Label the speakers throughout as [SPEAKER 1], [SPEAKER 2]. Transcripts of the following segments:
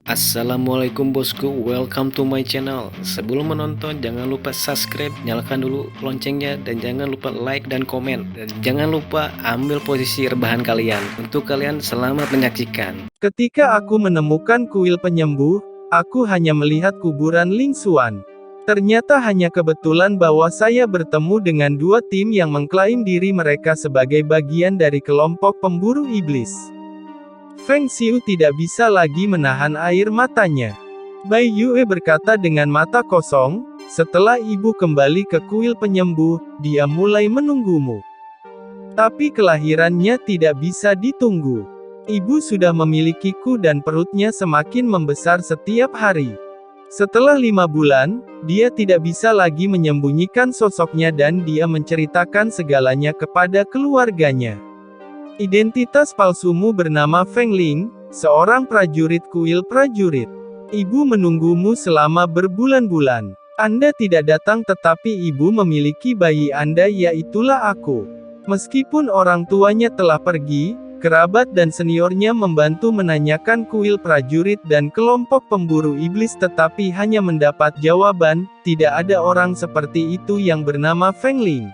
[SPEAKER 1] Assalamualaikum bosku, welcome to my channel. Sebelum menonton jangan lupa subscribe, nyalakan dulu loncengnya, dan jangan lupa like dan komen. Dan jangan lupa ambil posisi rebahan kalian. Untuk kalian selamat menyaksikan.
[SPEAKER 2] Ketika aku menemukan kuil penyembuh, aku hanya melihat kuburan Ling Xuan. Ternyata hanya kebetulan bahwa saya bertemu dengan dua tim yang mengklaim diri mereka sebagai bagian dari kelompok pemburu iblis. Feng Xiu tidak bisa lagi menahan air matanya. Bai Yue berkata dengan mata kosong, "Setelah ibu kembali ke kuil penyembuh, dia mulai menunggumu. Tapi kelahirannya tidak bisa ditunggu. Ibu sudah memilikiku dan perutnya semakin membesar setiap hari. Setelah 5 bulan, dia tidak bisa lagi menyembunyikan sosoknya dan dia menceritakan segalanya kepada keluarganya. Identitas palsumu bernama Feng Ling, seorang prajurit kuil prajurit. Ibu menunggumu selama berbulan-bulan. Anda tidak datang tetapi ibu memiliki bayi Anda, yaitulah aku. Meskipun orang tuanya telah pergi, kerabat dan seniornya membantu menanyakan kuil prajurit dan kelompok pemburu iblis tetapi hanya mendapat jawaban, tidak ada orang seperti itu yang bernama Feng Ling.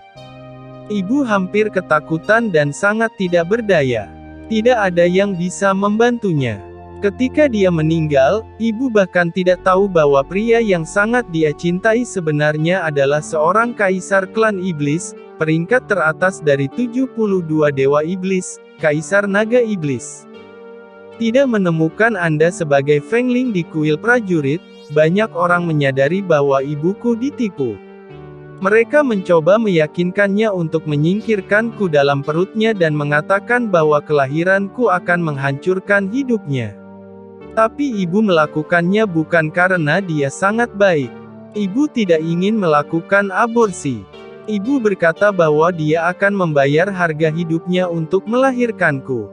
[SPEAKER 2] Ibu hampir ketakutan dan sangat tidak berdaya. Tidak ada yang bisa membantunya. Ketika dia meninggal, ibu bahkan tidak tahu bahwa pria yang sangat dia cintai sebenarnya adalah seorang kaisar klan iblis, peringkat teratas dari 72 dewa iblis, kaisar naga iblis. Tidak menemukan Anda sebagai Feng Ling di kuil prajurit, banyak orang menyadari bahwa ibuku ditipu. Mereka mencoba meyakinkannya untuk menyingkirkanku dalam perutnya dan mengatakan bahwa kelahiranku akan menghancurkan hidupnya. Tapi ibu melakukannya bukan karena dia sangat baik. Ibu tidak ingin melakukan aborsi. Ibu berkata bahwa dia akan membayar harga hidupnya untuk melahirkanku.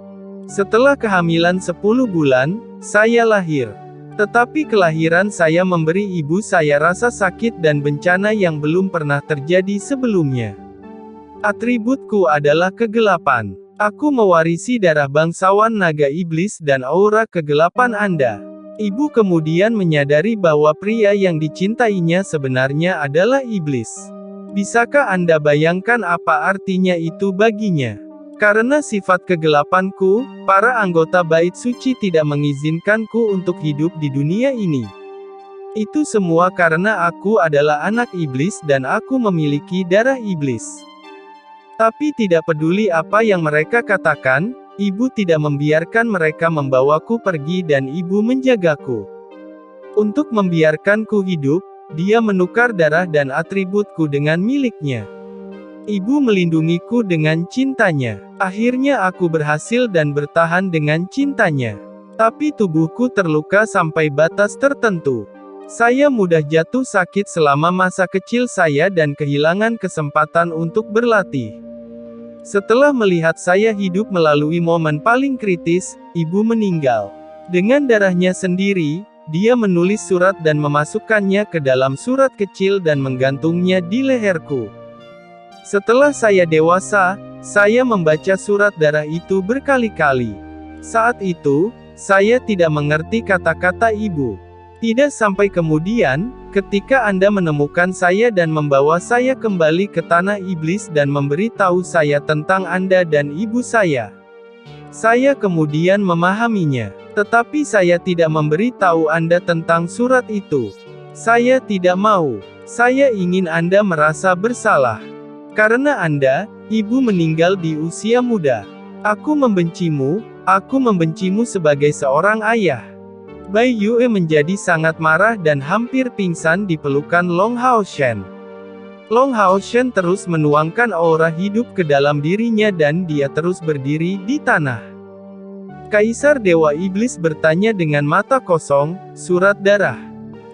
[SPEAKER 2] Setelah kehamilan 10 bulan, saya lahir. Tetapi kelahiran saya memberi ibu saya rasa sakit dan bencana yang belum pernah terjadi sebelumnya. Atributku adalah kegelapan. Aku mewarisi darah bangsawan naga iblis dan aura kegelapan Anda. Ibu kemudian menyadari bahwa pria yang dicintainya sebenarnya adalah iblis. Bisakah Anda bayangkan apa artinya itu baginya? Karena sifat kegelapanku, para anggota bait suci tidak mengizinkanku untuk hidup di dunia ini. Itu semua karena aku adalah anak iblis dan aku memiliki darah iblis. Tapi tidak peduli apa yang mereka katakan, ibu tidak membiarkan mereka membawaku pergi dan ibu menjagaku. Untuk membiarkanku hidup, dia menukar darah dan atributku dengan miliknya. Ibu melindungiku dengan cintanya. Akhirnya aku berhasil dan bertahan dengan cintanya. Tapi tubuhku terluka sampai batas tertentu. Saya mudah jatuh sakit selama masa kecil saya dan kehilangan kesempatan untuk berlatih. Setelah melihat saya hidup melalui momen paling kritis, ibu meninggal. Dengan darahnya sendiri, dia menulis surat dan memasukkannya ke dalam surat kecil dan menggantungnya di leherku. Setelah saya dewasa, saya membaca surat darah itu berkali-kali. Saat itu, saya tidak mengerti kata-kata ibu. Tidak sampai kemudian, ketika Anda menemukan saya dan membawa saya kembali ke tanah iblis dan memberitahu saya tentang Anda dan ibu saya. Saya kemudian memahaminya. Tetapi saya tidak memberitahu Anda tentang surat itu. Saya tidak mau. Saya ingin Anda merasa bersalah. Karena Anda, ibu meninggal di usia muda. Aku membencimu sebagai seorang ayah. Bai Yue menjadi sangat marah dan hampir pingsan di pelukan Long Haoshen. Long Haoshen terus menuangkan aura hidup ke dalam dirinya dan dia terus berdiri di tanah. Kaisar Dewa Iblis bertanya dengan mata kosong, "Surat darah.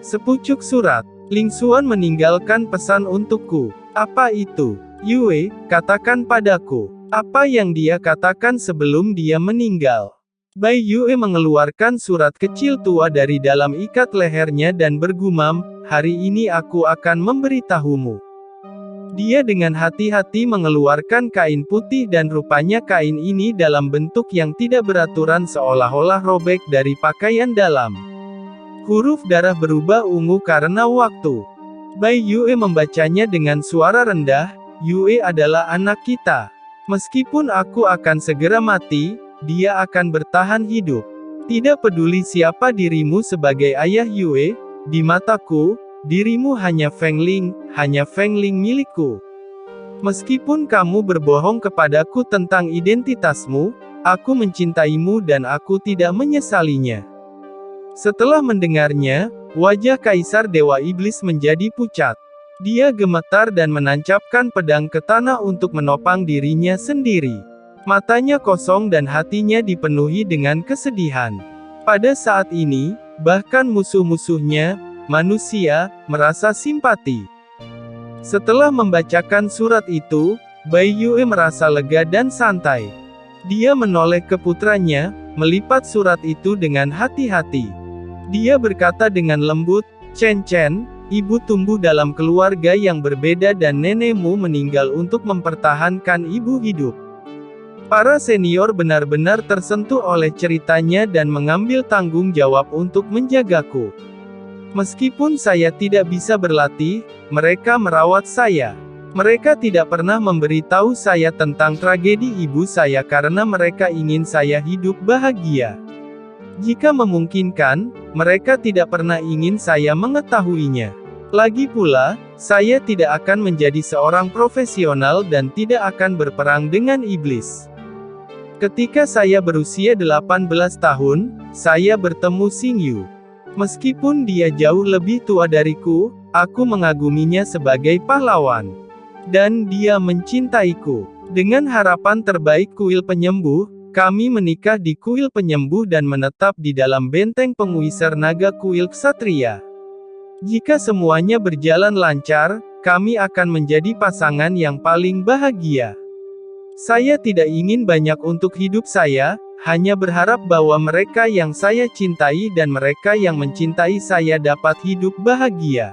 [SPEAKER 2] Sepucuk surat. Ling Xuan meninggalkan pesan untukku. Apa itu? Yue, katakan padaku. Apa yang dia katakan sebelum dia meninggal?" Bai Yue mengeluarkan surat kecil tua dari dalam ikat lehernya dan bergumam, "Hari ini aku akan memberitahumu." Dia dengan hati-hati mengeluarkan kain putih dan rupanya kain ini dalam bentuk yang tidak beraturan seolah-olah robek dari pakaian dalam. Huruf darah berubah ungu karena waktu. Bai Yue membacanya dengan suara rendah, Yue adalah anak kita. Meskipun aku akan segera mati, dia akan bertahan hidup. Tidak peduli siapa dirimu sebagai ayah Yue, di mataku, dirimu hanya Feng Ling milikku. Meskipun kamu berbohong kepadaku tentang identitasmu, aku mencintaimu dan aku tidak menyesalinya. Setelah mendengarnya, wajah Kaisar Dewa Iblis menjadi pucat. Dia gemetar dan menancapkan pedang ke tanah untuk menopang dirinya sendiri. Matanya kosong dan hatinya dipenuhi dengan kesedihan. Pada saat ini, bahkan musuh-musuhnya, manusia, merasa simpati. Setelah membacakan surat itu, Bai Yue merasa lega dan santai. Dia menoleh ke putranya, melipat surat itu dengan hati-hati. Dia berkata dengan lembut, "Chen Chen, ibu tumbuh dalam keluarga yang berbeda dan nenekmu meninggal untuk mempertahankan ibu hidup. Para senior benar-benar tersentuh oleh ceritanya dan mengambil tanggung jawab untuk menjagaku. Meskipun saya tidak bisa berlatih, mereka merawat saya. Mereka tidak pernah memberitahu saya tentang tragedi ibu saya karena mereka ingin saya hidup bahagia. Jika memungkinkan, mereka tidak pernah ingin saya mengetahuinya. Lagi pula, saya tidak akan menjadi seorang profesional dan tidak akan berperang dengan iblis. Ketika saya berusia 18 tahun, saya bertemu Xing Yu. Meskipun dia jauh lebih tua dariku, aku mengaguminya sebagai pahlawan. Dan dia mencintaiku. Dengan harapan terbaik kuil penyembuh, kami menikah di kuil penyembuh dan menetap di dalam benteng penguisar naga kuil ksatria. Jika semuanya berjalan lancar, kami akan menjadi pasangan yang paling bahagia. Saya tidak ingin banyak untuk hidup saya, hanya berharap bahwa mereka yang saya cintai dan mereka yang mencintai saya dapat hidup bahagia.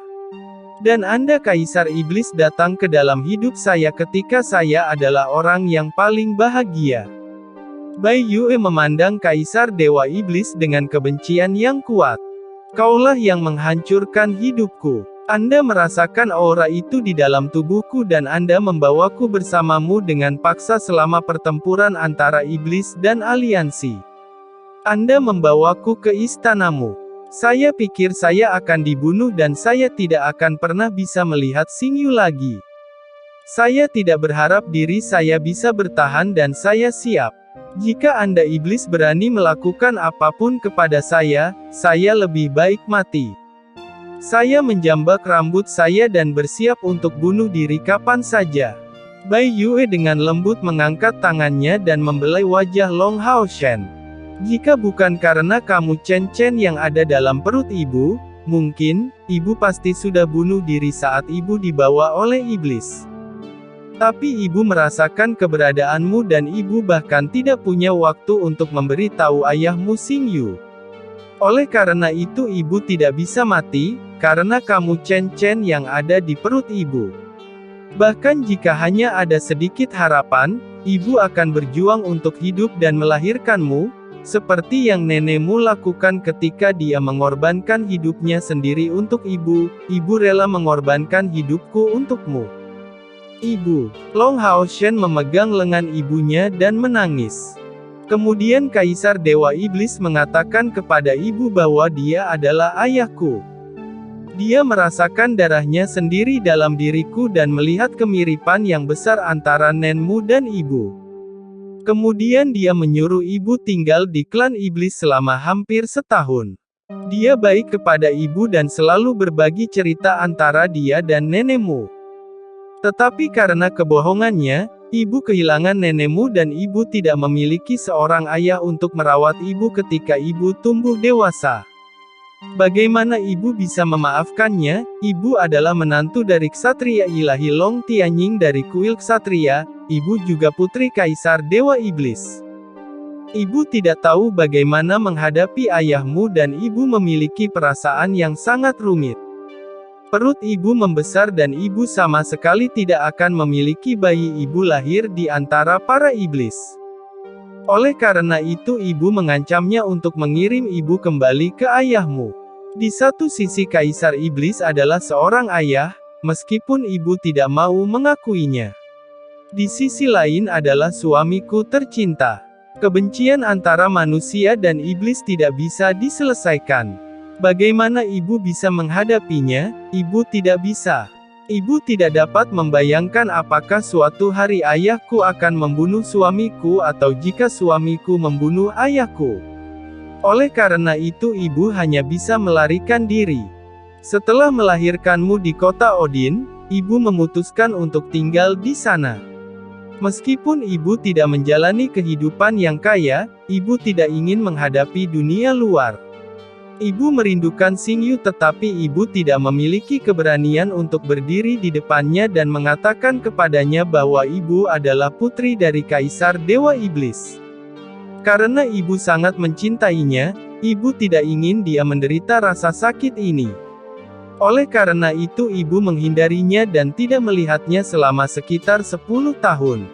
[SPEAKER 2] Dan Anda Kaisar Iblis datang ke dalam hidup saya ketika saya adalah orang yang paling bahagia." Bai Yue memandang Kaisar Dewa Iblis dengan kebencian yang kuat. "Kaulah yang menghancurkan hidupku. Anda merasakan aura itu di dalam tubuhku dan Anda membawaku bersamamu dengan paksa selama pertempuran antara iblis dan aliansi. Anda membawaku ke istanamu. Saya pikir saya akan dibunuh dan saya tidak akan pernah bisa melihat Xing Yu lagi. Saya tidak berharap diri saya bisa bertahan dan saya siap. Jika Anda iblis berani melakukan apapun kepada saya lebih baik mati." Saya menjambak rambut saya dan bersiap untuk bunuh diri kapan saja. Bai Yue dengan lembut mengangkat tangannya dan membelai wajah Long Hao Shen. "Jika bukan karena kamu Chen Chen yang ada dalam perut ibu, mungkin, ibu pasti sudah bunuh diri saat ibu dibawa oleh iblis. Tapi ibu merasakan keberadaanmu dan ibu bahkan tidak punya waktu untuk memberitahu ayahmu Xing Yu. Oleh karena itu ibu tidak bisa mati, karena kamu Chen Chen yang ada di perut ibu. Bahkan jika hanya ada sedikit harapan, ibu akan berjuang untuk hidup dan melahirkanmu, seperti yang nenekmu lakukan ketika dia mengorbankan hidupnya sendiri untuk ibu rela mengorbankan hidupku untukmu." "Ibu." Long Hao Shen memegang lengan ibunya dan menangis. Kemudian Kaisar Dewa Iblis mengatakan kepada ibu bahwa dia adalah ayahku. Dia merasakan darahnya sendiri dalam diriku dan melihat kemiripan yang besar antara nenmu dan ibu. Kemudian dia menyuruh ibu tinggal di klan iblis selama hampir setahun. Dia baik kepada ibu dan selalu berbagi cerita antara dia dan nenekmu. Tetapi karena kebohongannya, ibu kehilangan nenekmu dan ibu tidak memiliki seorang ayah untuk merawat ibu ketika ibu tumbuh dewasa. Bagaimana ibu bisa memaafkannya? Ibu adalah menantu dari ksatria ilahi Long Tianying dari kuil ksatria, ibu juga putri Kaisar Dewa Iblis. Ibu tidak tahu bagaimana menghadapi ayahmu dan ibu memiliki perasaan yang sangat rumit. Perut ibu membesar dan ibu sama sekali tidak akan memiliki bayi ibu lahir di antara para iblis. Oleh karena itu ibu mengancamnya untuk mengirim ibu kembali ke ayahmu. Di satu sisi Kaisar Iblis adalah seorang ayah, meskipun ibu tidak mau mengakuinya. Di sisi lain adalah suamiku tercinta. Kebencian antara manusia dan iblis tidak bisa diselesaikan. Bagaimana ibu bisa menghadapinya? Ibu tidak bisa. Ibu tidak dapat membayangkan apakah suatu hari ayahku akan membunuh suamiku atau jika suamiku membunuh ayahku. Oleh karena itu ibu hanya bisa melarikan diri. Setelah melahirkanmu di kota Odin, ibu memutuskan untuk tinggal di sana. Meskipun ibu tidak menjalani kehidupan yang kaya, ibu tidak ingin menghadapi dunia luar. Ibu merindukan Xingyu tetapi ibu tidak memiliki keberanian untuk berdiri di depannya dan mengatakan kepadanya bahwa ibu adalah putri dari Kaisar Dewa Iblis. Karena ibu sangat mencintainya, ibu tidak ingin dia menderita rasa sakit ini. Oleh karena itu ibu menghindarinya dan tidak melihatnya selama sekitar 10 tahun.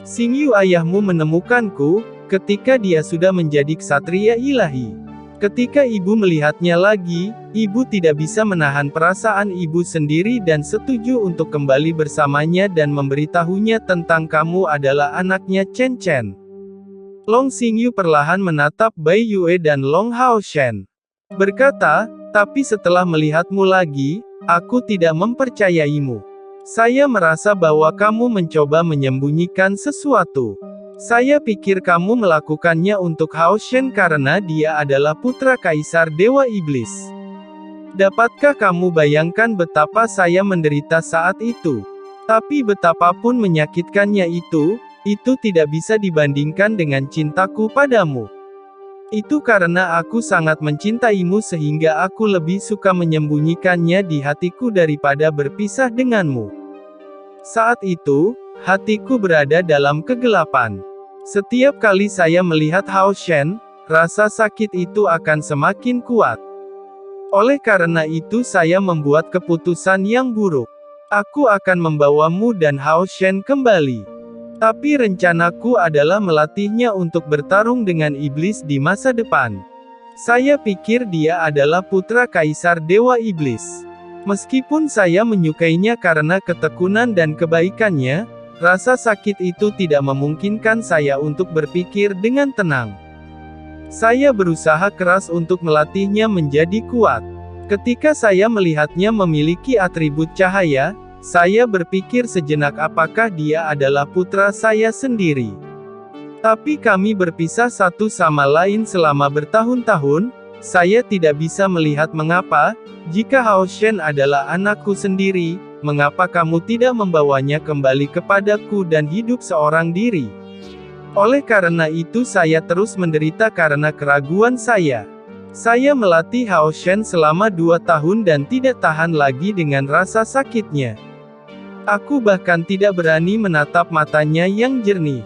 [SPEAKER 2] Xingyu ayahmu menemukanku, ketika dia sudah menjadi ksatria ilahi. Ketika ibu melihatnya lagi, ibu tidak bisa menahan perasaan ibu sendiri dan setuju untuk kembali bersamanya dan memberitahunya tentang kamu adalah anaknya Chen Chen. Long Xingyu perlahan menatap Bai Yue dan Long Hao Shen. Berkata, tapi setelah melihatmu lagi, aku tidak mempercayaimu. Saya merasa bahwa kamu mencoba menyembunyikan sesuatu. Saya pikir kamu melakukannya untuk Hao Shen karena dia adalah putra Kaisar Dewa Iblis. Dapatkah kamu bayangkan betapa saya menderita saat itu? Tapi betapapun menyakitkannya itu tidak bisa dibandingkan dengan cintaku padamu. Itu karena aku sangat mencintaimu sehingga aku lebih suka menyembunyikannya di hatiku daripada berpisah denganmu. Saat itu, hatiku berada dalam kegelapan. Setiap kali saya melihat Hao Shen, rasa sakit itu akan semakin kuat. Oleh karena itu saya membuat keputusan yang buruk. Aku akan membawamu dan Hao Shen kembali. Tapi rencanaku adalah melatihnya untuk bertarung dengan iblis di masa depan. Saya pikir dia adalah putra Kaisar Dewa Iblis. Meskipun saya menyukainya karena ketekunan dan kebaikannya, rasa sakit itu tidak memungkinkan saya untuk berpikir dengan tenang. Saya berusaha keras untuk melatihnya menjadi kuat. Ketika saya melihatnya memiliki atribut cahaya, saya berpikir sejenak apakah dia adalah putra saya sendiri. Tapi kami berpisah satu sama lain selama bertahun-tahun, saya tidak bisa melihat mengapa, jika Hao Shen adalah anakku sendiri, mengapa kamu tidak membawanya kembali kepadaku dan hidup seorang diri. Oleh karena itu saya terus menderita karena keraguan saya. Saya melatih Hao Shen selama 2 tahun dan tidak tahan lagi dengan rasa sakitnya. Aku bahkan tidak berani menatap matanya yang jernih.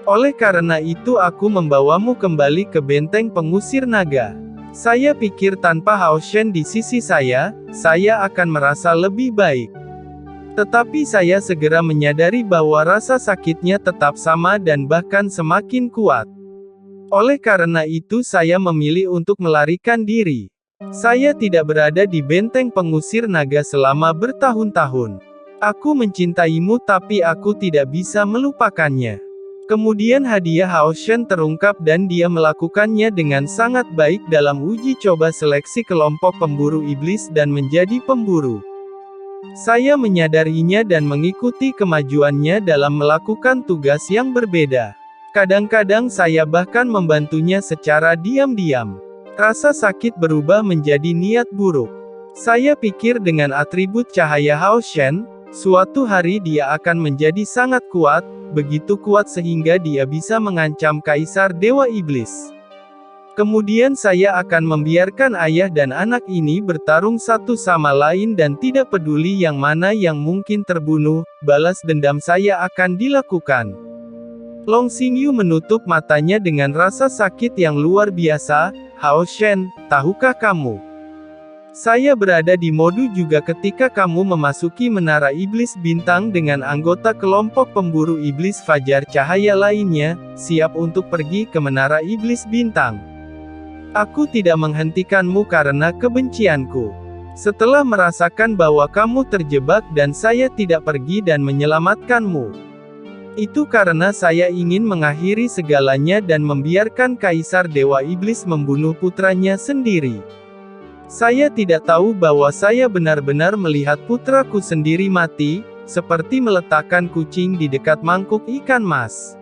[SPEAKER 2] Oleh karena itu aku membawamu kembali ke benteng pengusir naga. Saya pikir tanpa Hao Shen di sisi saya akan merasa lebih baik. Tetapi saya segera menyadari bahwa rasa sakitnya tetap sama dan bahkan semakin kuat. Oleh karena itu saya memilih untuk melarikan diri. Saya tidak berada di benteng pengusir naga selama bertahun-tahun. Aku mencintaimu tapi aku tidak bisa melupakannya. Kemudian hadiah Hao Shen terungkap dan dia melakukannya dengan sangat baik dalam uji coba seleksi kelompok pemburu iblis dan menjadi pemburu. Saya menyadarinya dan mengikuti kemajuannya dalam melakukan tugas yang berbeda. Kadang-kadang saya bahkan membantunya secara diam-diam. Rasa sakit berubah menjadi niat buruk. Saya pikir dengan atribut cahaya Hao Shen, suatu hari dia akan menjadi sangat kuat, begitu kuat sehingga dia bisa mengancam Kaisar Dewa Iblis. Kemudian saya akan membiarkan ayah dan anak ini bertarung satu sama lain dan tidak peduli yang mana yang mungkin terbunuh, balas dendam saya akan dilakukan. Long Xingyu menutup matanya dengan rasa sakit yang luar biasa. Hao Shen, tahukah kamu? Saya berada di mode juga ketika kamu memasuki menara iblis bintang dengan anggota kelompok pemburu iblis fajar cahaya lainnya, siap untuk pergi ke menara iblis bintang. Aku tidak menghentikanmu karena kebencianku. Setelah merasakan bahwa kamu terjebak dan saya tidak pergi dan menyelamatkanmu. Itu karena saya ingin mengakhiri segalanya dan membiarkan Kaisar Dewa Iblis membunuh putranya sendiri. Saya tidak tahu bahwa saya benar-benar melihat putraku sendiri mati, seperti meletakkan kucing di dekat mangkuk ikan mas.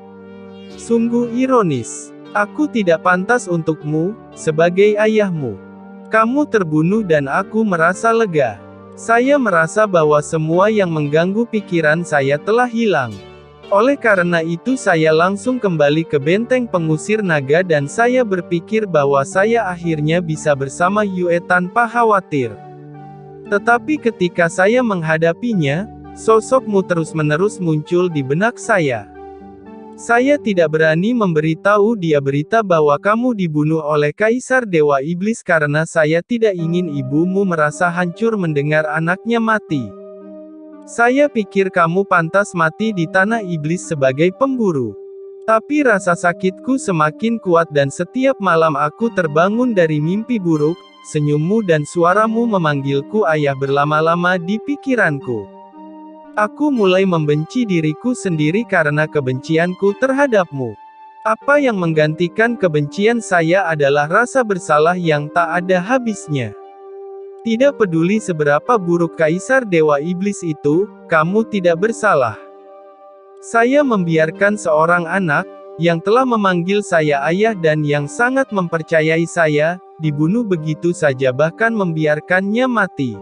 [SPEAKER 2] Sungguh ironis. Aku tidak pantas untukmu, sebagai ayahmu. Kamu terbunuh dan aku merasa lega. Saya merasa bahwa semua yang mengganggu pikiran saya telah hilang. Oleh karena itu saya langsung kembali ke benteng pengusir naga dan saya berpikir bahwa saya akhirnya bisa bersama Yue tanpa khawatir. Tetapi ketika saya menghadapinya, sosokmu terus-menerus muncul di benak saya. Saya tidak berani memberitahu dia berita bahwa kamu dibunuh oleh Kaisar Dewa Iblis karena saya tidak ingin ibumu merasa hancur mendengar anaknya mati. Saya pikir kamu pantas mati di tanah iblis sebagai pemburu. Tapi rasa sakitku semakin kuat dan setiap malam aku terbangun dari mimpi buruk, senyummu dan suaramu memanggilku ayah berlama-lama di pikiranku. Aku mulai membenci diriku sendiri karena kebencianku terhadapmu. Apa yang menggantikan kebencian saya adalah rasa bersalah yang tak ada habisnya. Tidak peduli seberapa buruk Kaisar Dewa Iblis itu, kamu tidak bersalah. Saya membiarkan seorang anak, yang telah memanggil saya ayah dan yang sangat mempercayai saya, dibunuh begitu saja bahkan membiarkannya mati.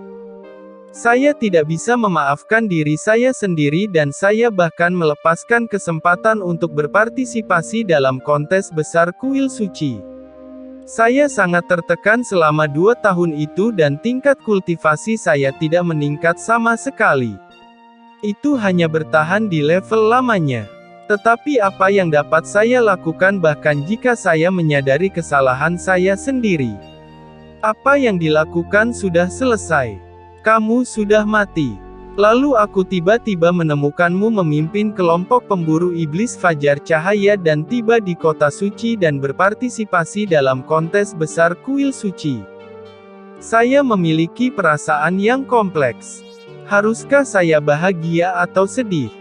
[SPEAKER 2] Saya tidak bisa memaafkan diri saya sendiri dan saya bahkan melepaskan kesempatan untuk berpartisipasi dalam kontes besar kuil suci. Saya sangat tertekan selama 2 tahun itu dan tingkat kultivasi saya tidak meningkat sama sekali. Itu hanya bertahan di level lamanya. Tetapi apa yang dapat saya lakukan bahkan jika saya menyadari kesalahan saya sendiri? Apa yang dilakukan sudah selesai. Kamu sudah mati. Lalu aku tiba-tiba menemukanmu memimpin kelompok pemburu iblis Fajar Cahaya dan tiba di kota suci dan berpartisipasi dalam kontes besar kuil suci. Saya memiliki perasaan yang kompleks. Haruskah saya bahagia atau sedih?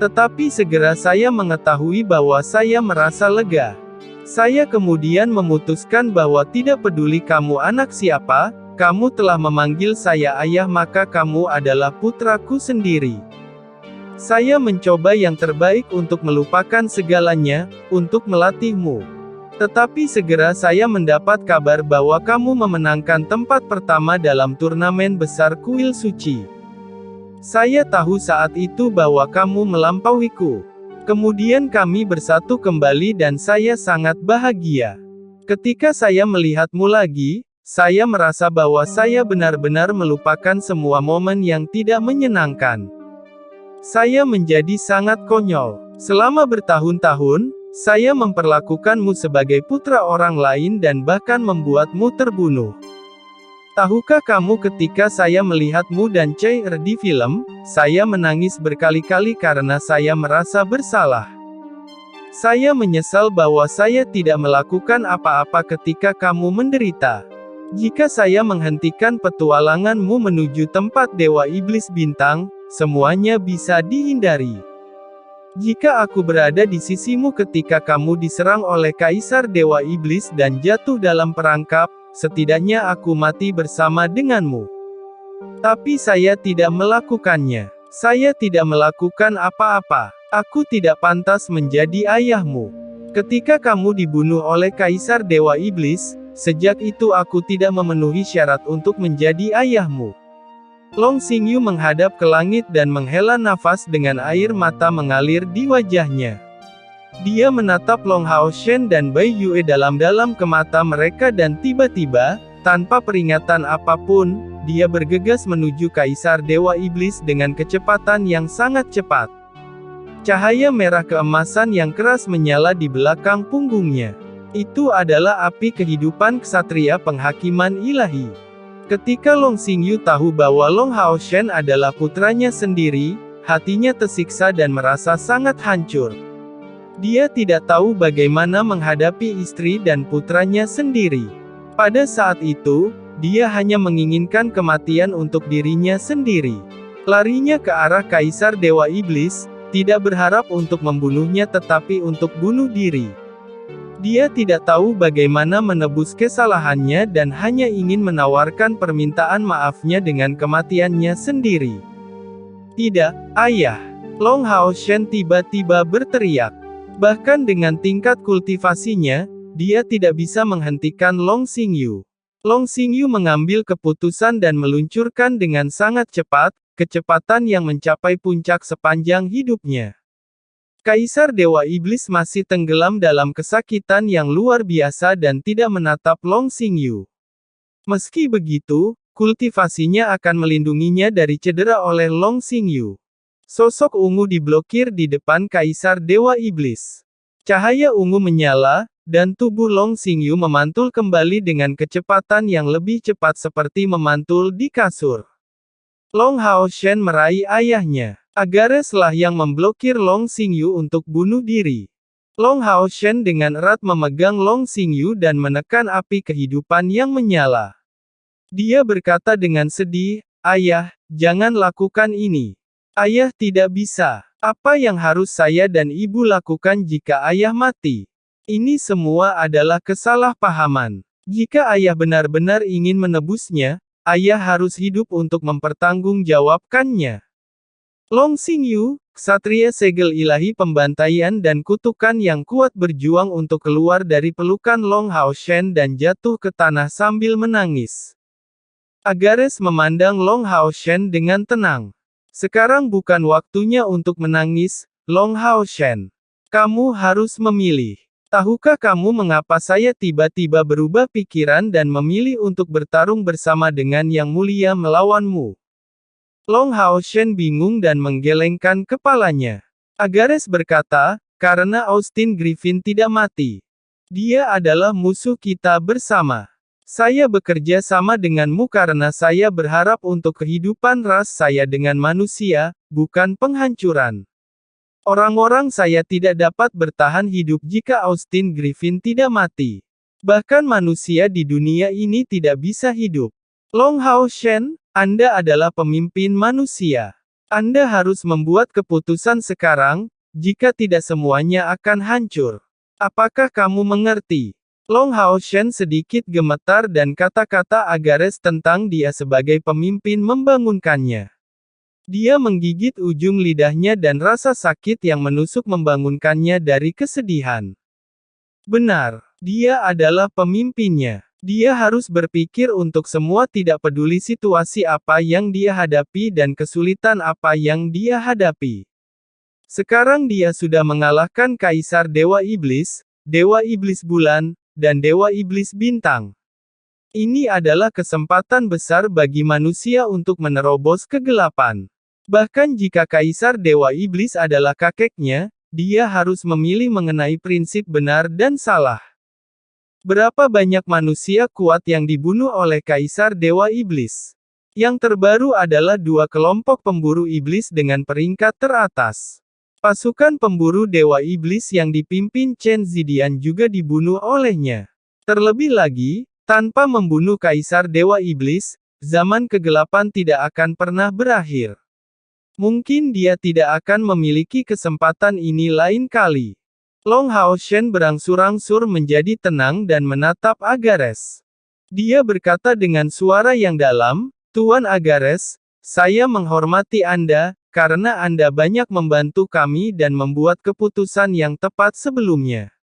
[SPEAKER 2] Tetapi segera saya mengetahui bahwa saya merasa lega. Saya kemudian memutuskan bahwa tidak peduli kamu anak siapa, kamu telah memanggil saya ayah maka kamu adalah putraku sendiri. Saya mencoba yang terbaik untuk melupakan segalanya, untuk melatihmu. Tetapi segera saya mendapat kabar bahwa kamu memenangkan tempat pertama dalam turnamen besar kuil suci. Saya tahu saat itu bahwa kamu melampauiku. Kemudian kami bersatu kembali dan saya sangat bahagia. Ketika saya melihatmu lagi, saya merasa bahwa saya benar-benar melupakan semua momen yang tidak menyenangkan. Saya menjadi sangat konyol. Selama bertahun-tahun, saya memperlakukanmu sebagai putra orang lain dan bahkan membuatmu terbunuh. Tahukah kamu ketika saya melihatmu dan Chair di film, saya menangis berkali-kali karena saya merasa bersalah. Saya menyesal bahwa saya tidak melakukan apa-apa ketika kamu menderita. Jika saya menghentikan petualanganmu menuju tempat Dewa Iblis Bintang, semuanya bisa dihindari. Jika aku berada di sisimu ketika kamu diserang oleh Kaisar Dewa Iblis dan jatuh dalam perangkap, setidaknya aku mati bersama denganmu. Tapi saya tidak melakukannya. Saya tidak melakukan apa-apa. Aku tidak pantas menjadi ayahmu. Ketika kamu dibunuh oleh Kaisar Dewa Iblis, sejak itu aku tidak memenuhi syarat untuk menjadi ayahmu. Long Xingyu menghadap ke langit dan menghela nafas dengan air mata mengalir di wajahnya. Dia menatap Long Haoshen dan Bai Yue dalam-dalam ke mata mereka dan tiba-tiba, tanpa peringatan apapun, dia bergegas menuju Kaisar Dewa Iblis dengan kecepatan yang sangat cepat. Cahaya merah keemasan yang keras menyala di belakang punggungnya. Itu adalah api kehidupan ksatria penghakiman ilahi. Ketika Long Xingyu tahu bahwa Long Haoshen adalah putranya sendiri, hatinya tersiksa dan merasa sangat hancur. Dia tidak tahu bagaimana menghadapi istri dan putranya sendiri. Pada saat itu, dia hanya menginginkan kematian untuk dirinya sendiri. Larinya ke arah Kaisar Dewa Iblis, tidak berharap untuk membunuhnya tetapi untuk bunuh diri. Dia tidak tahu bagaimana menebus kesalahannya dan hanya ingin menawarkan permintaan maafnya dengan kematiannya sendiri. Tidak, ayah. Long Hao Shen tiba-tiba berteriak. Bahkan dengan tingkat kultivasinya, dia tidak bisa menghentikan Long Xingyu. Long Xingyu mengambil keputusan dan meluncurkan dengan sangat cepat, kecepatan yang mencapai puncak sepanjang hidupnya. Kaisar Dewa Iblis masih tenggelam dalam kesakitan yang luar biasa dan tidak menatap Long Xingyu. Meski begitu, kultivasinya akan melindunginya dari cedera oleh Long Xingyu. Sosok ungu diblokir di depan Kaisar Dewa Iblis. Cahaya ungu menyala, dan tubuh Long Xingyu memantul kembali dengan kecepatan yang lebih cepat seperti memantul di kasur. Long Hao Shen meraih ayahnya. Agares lah yang memblokir Long Xingyu untuk bunuh diri. Long Hao Shen dengan erat memegang Long Xingyu dan menekan api kehidupan yang menyala. Dia berkata dengan sedih, "Ayah, jangan lakukan ini. Ayah tidak bisa. Apa yang harus saya dan ibu lakukan jika ayah mati? Ini semua adalah kesalahpahaman. Jika ayah benar-benar ingin menebusnya, ayah harus hidup untuk mempertanggungjawabkannya." Long Xingyu, ksatria segel ilahi pembantaian dan kutukan yang kuat berjuang untuk keluar dari pelukan Long Hao Shen dan jatuh ke tanah sambil menangis. Agares memandang Long Hao Shen dengan tenang. Sekarang bukan waktunya untuk menangis, Long Hao Shen. Kamu harus memilih. Tahukah kamu mengapa saya tiba-tiba berubah pikiran dan memilih untuk bertarung bersama dengan Yang Mulia melawanmu? Long Hao Shen bingung dan menggelengkan kepalanya. Agares berkata, karena Austin Griffin tidak mati. Dia adalah musuh kita bersama. Saya bekerja sama denganmu karena saya berharap untuk kehidupan ras saya dengan manusia, bukan penghancuran. Orang-orang saya tidak dapat bertahan hidup jika Austin Griffin tidak mati. Bahkan manusia di dunia ini tidak bisa hidup. Long Hao Shen, Anda adalah pemimpin manusia. Anda harus membuat keputusan sekarang, jika tidak semuanya akan hancur. Apakah kamu mengerti? Long Hao Shen sedikit gemetar dan kata-kata Agares tentang dia sebagai pemimpin membangunkannya. Dia menggigit ujung lidahnya dan rasa sakit yang menusuk membangunkannya dari kesedihan. Benar, dia adalah pemimpinnya. Dia harus berpikir untuk semua tidak peduli situasi apa yang dia hadapi dan kesulitan apa yang dia hadapi. Sekarang dia sudah mengalahkan Kaisar Dewa Iblis, Dewa Iblis Bulan, dan Dewa Iblis Bintang. Ini adalah kesempatan besar bagi manusia untuk menerobos kegelapan. Bahkan jika Kaisar Dewa Iblis adalah kakeknya, dia harus memilih mengenai prinsip benar dan salah. Berapa banyak manusia kuat yang dibunuh oleh Kaisar Dewa Iblis? Yang terbaru adalah dua kelompok pemburu iblis dengan peringkat teratas. Pasukan pemburu Dewa Iblis yang dipimpin Chen Zidian juga dibunuh olehnya. Terlebih lagi, tanpa membunuh Kaisar Dewa Iblis, zaman kegelapan tidak akan pernah berakhir. Mungkin dia tidak akan memiliki kesempatan ini lain kali. Long Hao Shen berangsur-angsur menjadi tenang dan menatap Agares. Dia berkata dengan suara yang dalam, "Tuan Agares, saya menghormati Anda, karena Anda banyak membantu kami dan membuat keputusan yang tepat sebelumnya.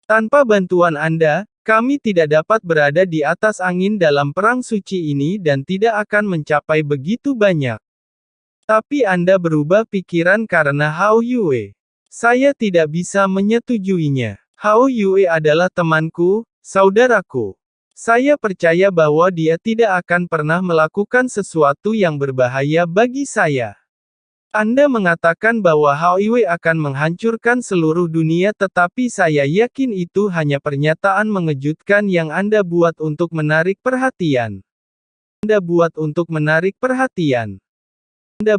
[SPEAKER 2] Tanpa bantuan Anda, kami tidak dapat berada di atas angin dalam perang suci ini dan tidak akan mencapai begitu banyak. Tapi Anda berubah pikiran karena Hao Yue. Saya tidak bisa menyetujuinya. Hao Yue adalah temanku, saudaraku. Saya percaya bahwa dia tidak akan pernah melakukan sesuatu yang berbahaya bagi saya. Anda mengatakan bahwa Hao Yue akan menghancurkan seluruh dunia tetapi saya yakin itu hanya pernyataan mengejutkan yang Anda buat untuk menarik perhatian. Anda buat untuk menarik perhatian. Anda